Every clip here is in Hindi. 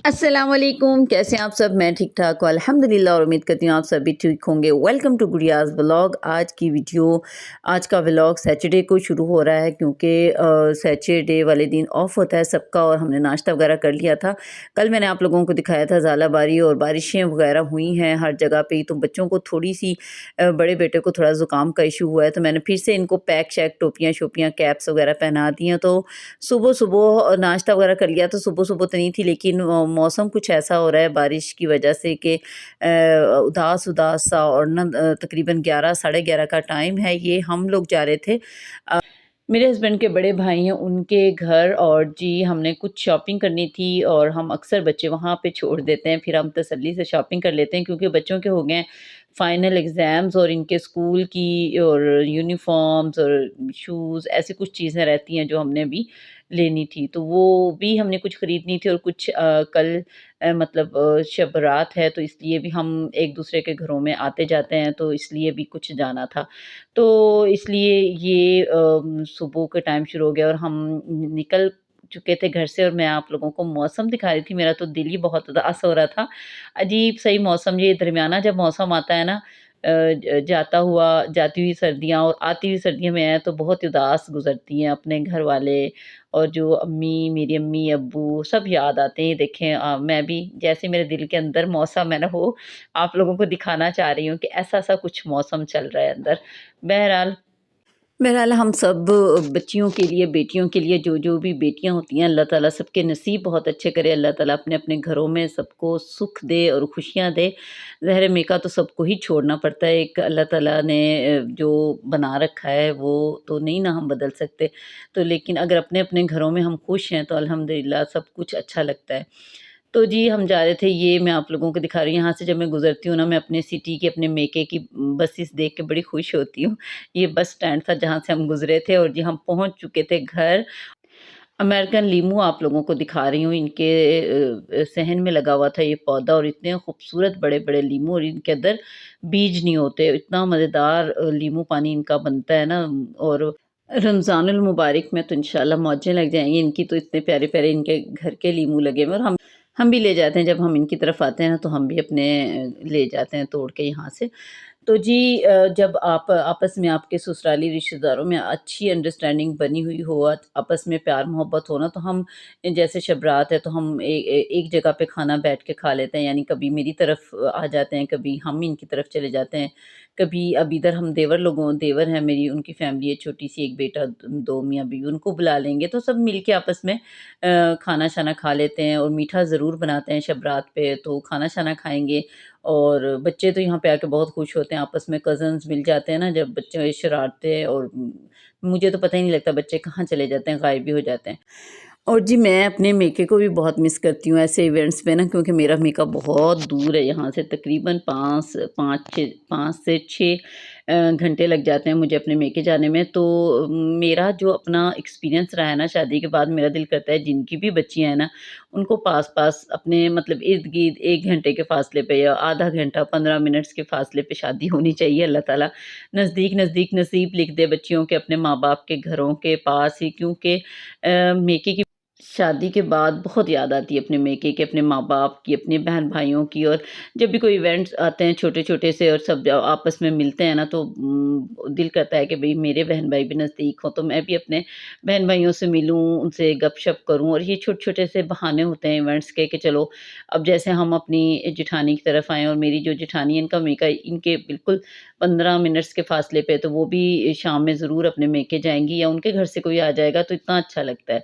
अस्सलाम वालेकुम, कैसे हैं आप सब? मैं ठीक ठाक हूँ अल्हम्दुलिल्लाह और उम्मीद करती हूँ आप सभी ठीक होंगे। Welcome to Gudiya's vlog. आज का व्लॉग सैटरडे को शुरू हो रहा है क्योंकि सैटरडे वाले दिन ऑफ होता है सबका और हमने नाश्ता वगैरह कर लिया था। कल मैंने आप लोगों को दिखाया था ज़ालाबारी और बारिशें वगैरह हुई हैं हर जगह पे ही, तो बच्चों को थोड़ी-सी बड़े बेटे को थोड़ा ज़ुकाम का इशू हुआ है, तो मैंने फिर से इनको पैक शैक टोपियाँ-शोपियाँ, कैप्स वगैरह पहना दी हैं। तो सुबह-सुबह नाश्ता वगैरह कर लिया, तो सुबह-सुबह तो नहीं थी, लेकिन मौसम कुछ ऐसा हो रहा है बारिश की वजह से कि उदास-उदास सा और ना तकरीबन 11 साढ़े 11 का टाइम है ये, हम लोग जा रहे थे मेरे हस्बैंड के बड़े भाई हैं उनके घर, और जी हमने कुछ शॉपिंग करनी थी और हम अक्सर बच्चे वहाँ पे छोड़ देते हैं, फिर हम तसल्ली से शॉपिंग कर लेते हैं क्योंकि बच्चों के हो गए हैं फाइनल एग्ज़ाम्स और इनके स्कूल की और यूनिफ़ॉर्म्स और शूज़, ऐसी कुछ चीज़ें रहती हैं जो हमने भी लेनी थी। तो वो भी हमने कुछ खरीदनी थी और कुछ कल मतलब शब रात है, तो इसलिए भी हम एक-दूसरे के घरों में आते-जाते हैं, तो इसलिए भी कुछ जाना था। तो इसलिए ये सुबह के टाइम शुरू हो गया और हम निकल चुके थे घर से और मैं आप लोगों को मौसम दिखा रही थी। मेरा तो दिल ही बहुत उदास हो रहा था। अजीब सही मौसम, ये दरमियाना जब मौसम आता है ना, जाती हुई सर्दियाँ और आती हुई सर्दियों में है तो बहुत उदास गुज़रती हैं। अपने घर वाले और जो मेरी अम्मी-अब्बू सब याद आते हैं। देखें मैं भी जैसे मेरे दिल के अंदर मौसम है ना, वो आप लोगों को दिखाना चाह रही हूँ कि ऐसा-ऐसा कुछ मौसम चल रहा है अंदर। बहरहाल बहरहाल हम सब बच्चियों के लिए, बेटियों के लिए, जो भी बेटियाँ होती हैं, अल्लाह ताला सबके नसीब बहुत अच्छे करे। अल्लाह ताला अपने-अपने घरों में सबको सुख दे और खुशियाँ दे। ज़हर मेका तो सबको ही छोड़ना पड़ता है। एक अल्लाह ताला ने जो बना रखा है वो तो नहीं ना हम बदल सकते। तो लेकिन अगर अपने-अपने घरों में हम खुश हैं तो अल्हम्दुलिल्लाह सब कुछ अच्छा लगता है। तो जी हम जा रहे थे, ये मैं आप लोगों को दिखा रही हूँ। यहाँ से जब मैं गुज़रती हूँ ना, मैं अपने सिटी की, अपने मेके की बसेस देख के बड़ी खुश होती हूँ। ये बस स्टैंड था जहाँ से हम गुज़रे थे और जी हम पहुँच चुके थे घर। अमेरिकन लीमू आप लोगों को दिखा रही हूँ, इनके सहन में लगा हुआ था ये पौधा और इतने खूबसूरत बड़े-बड़े लीमू और इनके अंदर बीज नहीं होते। इतना मज़ेदार लीमू पानी इनका बनता है ना, और रमज़ानुल मुबारक में तो इंशाल्लाह मौजें लग जाएँगी इनकी, तो इतने प्यारे-प्यारे इनके घर के लीमू लगे हुए हैं और हम भी ले जाते हैं। जब हम इनकी तरफ आते हैं ना तो हम भी अपने ले जाते हैं तोड़ के यहाँ से। तो जी जब आप आपस में आपके ससुराली रिश्तेदारों में अच्छी अंडरस्टैंडिंग बनी हुई हो, आपस में प्यार मोहब्बत हो ना, तो हम जैसे शब रात है तो हम एक जगह पे खाना बैठ के खा लेते हैं। यानी कभी मेरी तरफ आ जाते हैं, कभी हम इनकी तरफ चले जाते हैं। कभी अब इधर हम देवर हैं मेरी, उनकी फैमिली है छोटी-सी, एक बेटा, 2 मियाँ-बीवी, उनको बुला लेंगे तो सब मिल के आपस में खाना-शाना खा लेते हैं और मीठा ज़रूर बनाते हैं शब रात पे, तो खाना-शाना खाएँगे। और बच्चे तो यहाँ पे आके बहुत खुश होते हैं, आपस में कज़न्स मिल जाते हैं ना, जब बच्चे शरारतें और मुझे तो पता ही नहीं लगता बच्चे कहाँ चले जाते हैं, गायब भी हो जाते हैं। और जी मैं अपने मेके को भी बहुत मिस करती हूँ ऐसे इवेंट्स पे ना, क्योंकि मेरा मेका बहुत दूर है यहाँ से, तकरीबन 5 से 6 घंटे लग जाते हैं मुझे अपने मेके जाने में। तो मेरा जो अपना एक्सपीरियंस रहा है ना शादी के बाद, मेरा दिल करता है जिनकी भी बच्चियाँ हैं ना, उनको पास-पास अपने मतलब इर्द-गिर्द 1 घंटे के फ़ासले पे या आधा घंटा, 15 मिनट्स के फ़ासले पे शादी होनी चाहिए। अल्लाह ताला नज़दीक-नज़दीक नसीब लिख दे बच्चियों के अपने माँ-बाप के घरों के पास ही, क्योंकि मेके की शादी के बाद बहुत याद आती है अपने मेके की, अपने माँ-बाप की, अपने बहन-भाइयों की। और जब भी कोई इवेंट्स आते हैं छोटे-छोटे से और सब आपस में मिलते हैं ना, तो दिल करता है कि भई मेरे बहन-भाई भी नज़दीक हों, तो मैं भी अपने बहन-भाइयों से मिलूँ, उनसे गप-शप करूँ। और ये छोटे-छोटे से बहाने होते हैं इवेंट्स के कि चलो अब जैसे हम अपनी जेठानी की तरफ आए और मेरी जो जेठानी है इनका मेका इनके बिल्कुल 15 मिनट्स के फ़ासले पे है, तो वो भी शाम में ज़रूर अपने मेके जाएँगी या उनके घर से कोई आ जाएगा, तो इतना अच्छा लगता है।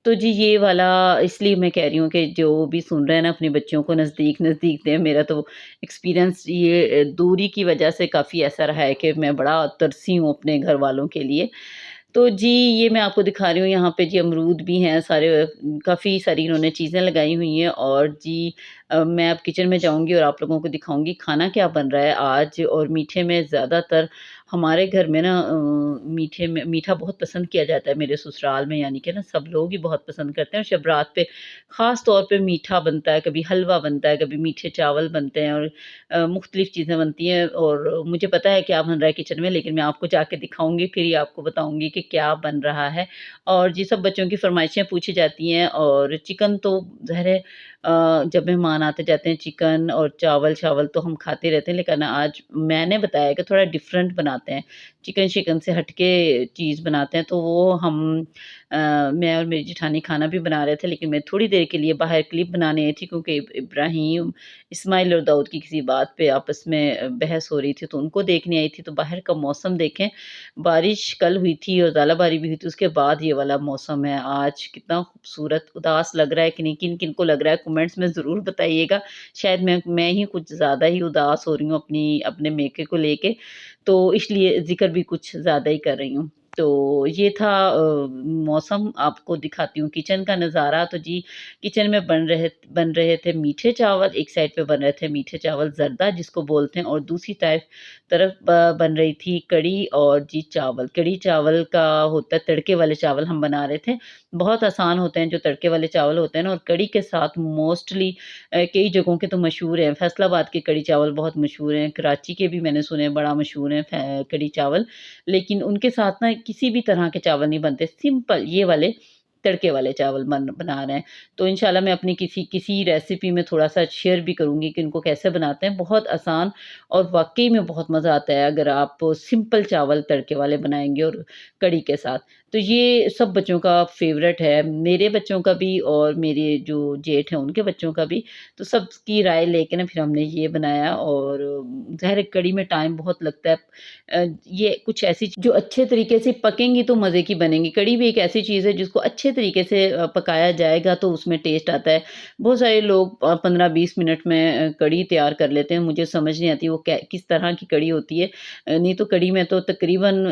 तो जी ये वाला इसलिए मैं कह रही हूँ कि जो भी सुन रहे हैं ना, अपनी बच्चियों को नज़दीक-नज़दीक दें। मेरा तो एक्सपीरियंस ये दूरी की वजह से काफ़ी ऐसा रहा है कि मैं बड़ा तरसी हूँ अपने घर वालों के लिए। तो जी ये मैं आपको दिखा रही हूँ, यहाँ पे जी अमरूद भी हैं सारे, काफ़ी सारी इन्होंने चीज़ें लगाई हुई हैं। और जी मैं अब किचन में जाऊँगी और आप लोगों को दिखाऊँगी खाना क्या बन रहा है आज। और मीठे में ज़्यादातर हमारे घर में ना मीठे में मीठा बहुत पसंद किया जाता है मेरे ससुराल में, यानी कि ना सब लोग ही बहुत पसंद करते हैं, और शब रात पे ख़ास तौर पे मीठा बनता है, कभी हलवा बनता है, कभी मीठे चावल बनते हैं, और मुख़्तलिफ़ चीज़ें बनती हैं। और मुझे पता है क्या बन रहा है किचन में, लेकिन मैं आपको जाके दिखाऊँगी, फिर ही आपको बताऊँगी कि क्या बन रहा है। और जी, सब बच्चों की फ़रमाइशें पूछी जाती हैं, और चिकन तो ज़ाहिर है जब मेहमान आते जाते हैं, चिकन और चावल-शावल तो हम खाते रहते हैं, लेकिन आज मैंने बताया कि थोड़ा डिफ़रेंट बनाते हैं। चिकन-शिकन से हट के चीज़ बनाते हैं, तो वो मैं और मेरी जेठानी खाना भी बना रहे थे, लेकिन मैं थोड़ी देर के लिए बाहर क्लिप बनाने आई थी, क्योंकि इब्राहीम, इस्माइल और दाऊद की किसी बात पे आपस में बहस हो रही थी, तो उनको देखने आई थी। तो बाहर का मौसम देखें, बारिश कल हुई थी और ज़ालाबारी भी हुई थी, उसके बाद ये वाला मौसम है आज। कितना खूबसूरत, उदास लग रहा है कि नहीं, किन-किन को लग रहा है कमेंट्स में ज़रूर बताइएगा। शायद मैं ही कुछ ज़्यादा ही उदास हो रही हूँ अपने मेके को लेके, तो इसलिए ज़िक्र भी कुछ ज़्यादा ही कर रही हूँ। तो ये था मौसम। आपको दिखाती हूँ किचन का नज़ारा। तो जी, किचन में बन रहे थे मीठे चावल, एक साइड पे बन रहे थे मीठे चावल ज़र्दा जिसको बोलते हैं, और दूसरी तरफ बन रही थी कढ़ी और जी चावल। कढ़ी चावल का होता है, तड़के वाले चावल हम बना रहे थे। बहुत आसान होते हैं जो तड़के वाले चावल होते हैं ना, और कढ़ी के साथ मोस्टली कई जगहों के तो मशहूर हैं। फैसलाबाद के कढ़ी चावल बहुत मशहूर हैं, कराची के भी मैंने सुने बड़ा मशहूर हैं कढ़ी चावल। लेकिन उनके साथ ना किसी भी तरह के चावल नहीं बनते, सिंपल ये वाले तड़के वाले चावल बना रहे हैं। तो इंशाल्लाह मैं अपनी किसी किसी रेसिपी में थोड़ा-सा शेयर भी करूँगी कि इनको कैसे बनाते हैं। बहुत आसान, और वाक़ई में बहुत मज़ा आता है अगर आप सिंपल चावल तड़के वाले बनाएँगे और कढ़ी के साथ। तो ये सब बच्चों का फ़ेवरेट है, मेरे बच्चों का भी और मेरे जो जेठ हैं उनके बच्चों का भी। तो सबकी राय लेके ना फिर हमने ये बनाया, और ज़ाहिर है कढ़ी में टाइम बहुत लगता है। ये कुछ ऐसी जो अच्छे तरीके से पकेंगी तो मज़े की बनेंगी। कढ़ी भी एक ऐसी चीज़ है जिसको अच्छे तरीके से पकाया जाएगा तो उसमें टेस्ट आता है। बहुत सारे लोग 15-20 मिनट में कढ़ी तैयार कर लेते हैं। मुझे समझ नहीं आती वो कै किस तरह की कढ़ी होती है। नहीं तो कढ़ी में तो तकरीबन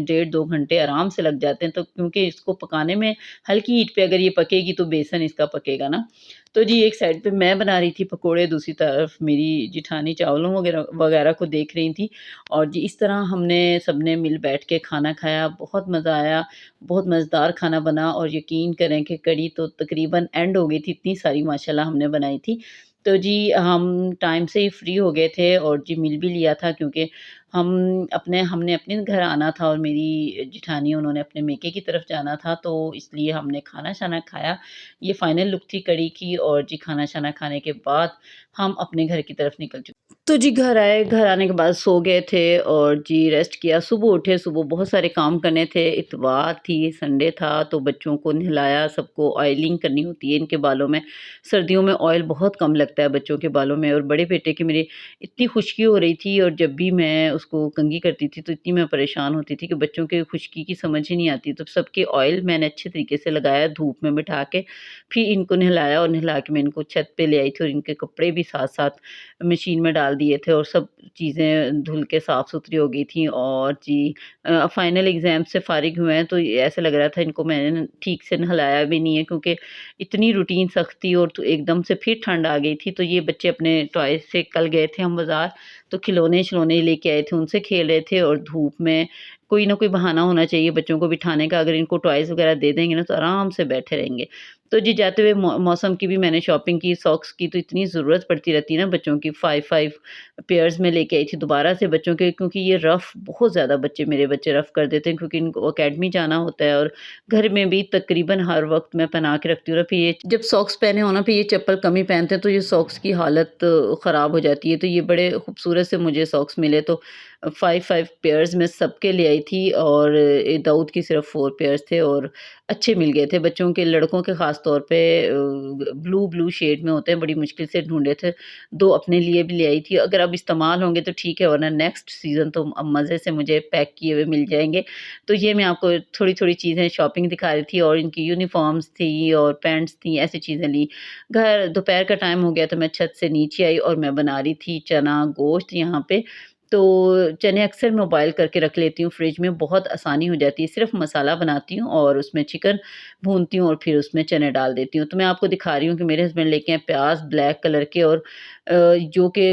डेढ़ 2 घंटे आराम से लग जाते हैं, तो क्योंकि इसको पकाने में हल्की हीट पे अगर ये पकेगी तो बेसन इसका पकेगा ना। तो जी, एक साइड पे मैं बना रही थी पकोड़े, दूसरी तरफ मेरी जेठानी चावलों वगैरह वगैरह को देख रही थी। और जी, इस तरह हमने सबने मिल बैठ के खाना खाया, बहुत मज़ा आया, बहुत मज़ेदार खाना बना, और यकीन करें कि कढ़ी तो तकरीबन एंड हो गई थी, इतनी सारी माशाल्लाह हमने बनाई थी। तो जी, हम टाइम से ही फ्री हो गए थे, और जी मिल भी लिया था, क्योंकि हमने अपने घर आना था, और मेरी जेठानी उन्होंने अपने मेके की तरफ जाना था, तो इसलिए हमने खाना-शाना खाया। ये फाइनल लुक थी कढ़ी की, और जी खाना-शाना खाने के बाद हम अपने घर की तरफ निकल चुके। तो जी घर आए, घर आने के बाद सो गए थे, और जी रेस्ट किया। सुबह उठे, सुबह बहुत सारे काम करने थे, इतवार थी, संडे था, तो बच्चों को नहलाया, सबको ऑयलिंग करनी होती है इनके बालों में। सर्दियों में ऑयल बहुत कम लगता है बच्चों के बालों में, और बड़े बेटे की मेरे इतनी खुश्की हो रही थी, और जब भी मैं उसको कंघी करती थी तो इतनी मैं परेशान होती थी कि बच्चों के खुश्की की समझ ही नहीं आती। तो सबके ऑयल मैंने अच्छे तरीके से लगाया धूप में बिठा के, फिर इनको नहलाया, और नहला के मैं इनको छत पे ले आई थी, और इनके कपड़े भी साथ-साथ मशीन में डाल दिए थे, और सब चीज़ें धुल के साफ़-सुथरी हो गई थी। और जी फाइनल एग्ज़ाम से फ़ारिग हुए हैं, तो ये ऐसा लग रहा था इनको मैंने ठीक से नहलाया भी नहीं है, क्योंकि इतनी रूटीन सख्त थी, और तो एकदम से फिर ठंड आ गई थी। तो ये बच्चे अपने टॉयज़ से कल गए थे हम बाज़ार, तो खिलौने-शिलौने लेके आए थे, उनसे खेल रहे थे, और धूप में कोई ना कोई बहाना होना चाहिए बच्चों को बिठाने का। अगर इनको टॉयज़ वग़ैरह दे देंगे ना, तो आराम से बैठे रहेंगे। तो जी, जाते हुए मौसम की भी मैंने शॉपिंग की, सॉक्स की तो इतनी ज़रूरत पड़ती रहती है ना बच्चों की, 5-5 पेयर्स में लेके आई थी दोबारा से बच्चों के, क्योंकि ये रफ़ बहुत ज़्यादा मेरे बच्चे रफ़ कर देते हैं, क्योंकि इनको अकेडमी जाना होता है, और घर में भी तकरीबन हर वक़्त मैं पहना के रखती हूँ ना, फिर ये जब सॉक्स पहने हो ना, फिर ये चप्पल कम ही पहनते हैं, तो ये सॉक्स की हालत ख़राब हो जाती है। तो ये बड़े खूबसूरत से मुझे सॉक्स मिले, तो 5-5 पेयर्स मैं सबके ले आई थी, और दाऊद की सिर्फ़ 4 पेयर्स थे, और अच्छे मिल गए थे बच्चों के। लड़कों के ख़ास तौर पे ब्लू शेड में होते हैं, बड़ी मुश्किल से ढूँढे थे। 2 अपने लिए भी ले आई थी। अगर अब इस्तेमाल होंगे तो ठीक है, वरना नेक्स्ट सीज़न तो अब मज़े से मुझे पैक किए हुए मिल जाएँगे। तो ये मैं आपको थोड़ी-थोड़ी चीज़ें शॉपिंग दिखा रही थी, और इनकी यूनिफ़ॉर्म्स थी और पैंट्स थी, ऐसी चीज़ें ली। दोपहर का टाइम हो गया, तो मैं छत से नीचे आई, और मैं बना रही थी चना गोश्त यहाँ पे। तो चने अक्सर मैं बॉयल करके रख लेती हूँ फ्रिज में, बहुत आसानी हो जाती है। सिर्फ़ मसाला बनाती हूँ और उसमें चिकन भूनती हूँ और फिर उसमें चने डाल देती हूँ। तो मैं आपको दिखा रही हूँ कि मेरे हस्बैंड लेके आए प्याज़ ब्लैक कलर के और जो कि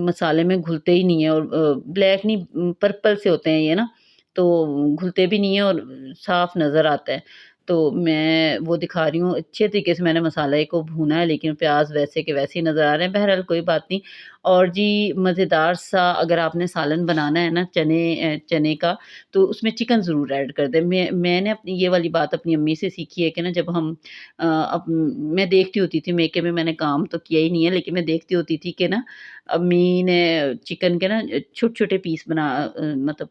मसाले में घुलते ही नहीं है और ब्लैक नहीं पर्पल से होते हैं ये ना, तो घुलते भी नहीं है और साफ़ नज़र आता है। तो मैं वो दिखा रही हूँ, अच्छे तरीके से मैंने मसाले को भूना है लेकिन प्याज़ वैसे के वैसे ही नज़र आ रहे हैं। बहरहाल कोई बात नहीं। और जी मज़ेदार सा अगर आपने सालन बनाना है ना चने का, तो उसमें चिकन ज़रूर ऐड कर दें। मैंने अपनी ये वाली बात अपनी अम्मी से सीखी है कि ना जब हम मैं देखती होती थी मेके में, मैंने काम तो किया ही नहीं है लेकिन मैं देखती होती थी कि ना अम्मी ने चिकन के ना छोटे-छोटे पीस मतलब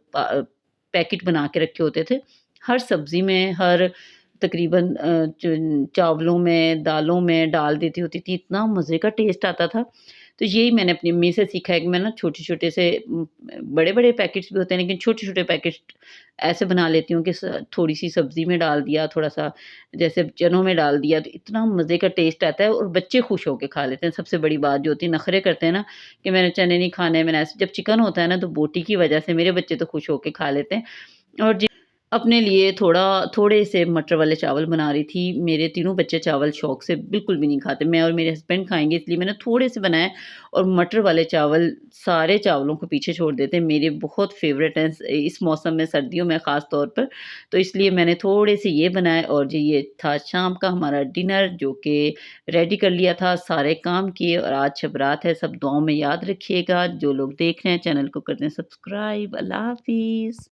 पैकेट बना के रखे होते थे। हर सब्ज़ी में, हर तकरीबन चावलों में, दालों में डाल देती होती थी, इतना मज़े का टेस्ट आता था। तो यही मैंने अपनी अम्मी से सीखा है कि मैं ना छोटे-छोटे से बड़े-बड़े पैकेट्स भी होते हैं लेकिन छोटे-छोटे पैकेट ऐसे बना लेती हूँ कि थोड़ी-सी सब्ज़ी में डाल दिया, थोड़ा-सा जैसे चनों में डाल दिया, तो इतना मज़े का टेस्ट आता है और बच्चे खुश होके खा लेते हैं। सबसे बड़ी बात जो होती है, नखरे करते हैं ना कि मैंने चने नहीं खाने, मैंने ऐसे जब चिकन होता है ना तो बोटी की वज़ह से मेरे बच्चे तो खुश होके खा लेते हैं। और अपने लिए थोड़े से मटर वाले चावल बना रही थी। मेरे तीनों बच्चे चावल शौक से बिल्कुल भी नहीं खाते। मैं और मेरे हस्बैंड खाएँगे इसलिए मैंने थोड़े से बनाए और मटर वाले चावल सारे चावलों को पीछे छोड़ देते हैं। मेरे बहुत फ़ेवरेट हैं इस मौसम में, सर्दियों में ख़ास तौर पर। तो इसलिए मैंने थोड़े से ये बनाए और जी ये था शाम का हमारा डिनर जो कि रेडी कर लिया था, सारे काम किए और आज शब रात है। सब दुआओं में याद रखिएगा। जो लोग देख रहे हैं चैनल को कर दें सब्सक्राइब। अल्लाह हाफ़िज़।